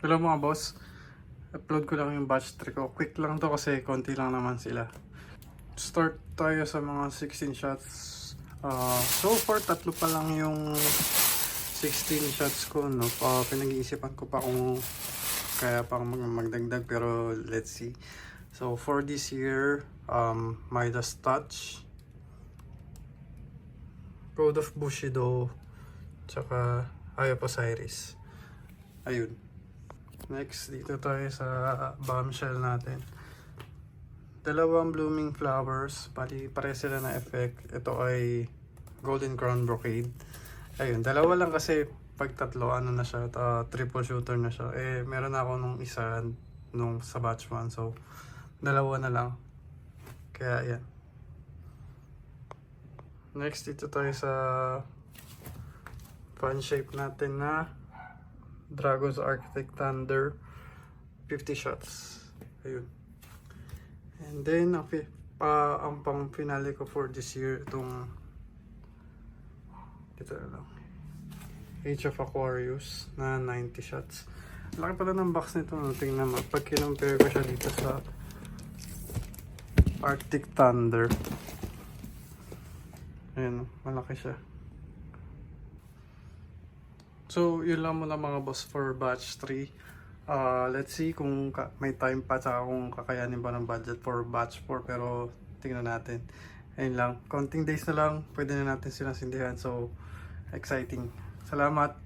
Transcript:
Hello mga boss, upload ko lang yung batch 3 ko. Quick lang to kasi konti lang naman sila. Start tayo sa mga 16 shots. So far, tatlo pa lang yung 16 shots ko. No? Pinag-iisipan ko pa kung kaya pang magdagdag pero let's see. So for this year, Midas Touch, Code of Bushido, tsaka Eye of Osiris. Ayun. Next, dito tayo sa bombshell natin. Dalawang blooming flowers, pati pare sila na effect. Ito ay Golden Crown Brocade. Ayun, dalawa lang kasi pag tatlo, ano na siya, triple shooter na siya. Meron ako nung isa nung sa batch 1, so dalawa na lang. Kaya yan. Next, dito tayo sa fun shape natin na Dragon's Architect Thunder, 50 shots. Ayun. And then ang pang finale ko for this year itong dito na lang, Age of Aquarius na 90 shots. Laki pala ng box nito, no? Tingnan mo pag kinumpare ko siya dito sa Arctic Thunder. Ayun, malaki siya. So, yun lang muna mga boss for batch 3. Let's see kung may time pa tsaka kung kakayanin ba ng budget for batch 4, pero tingnan natin. Ayun lang, konting days na lang, pwede na natin silang sindihan. So, exciting. Salamat!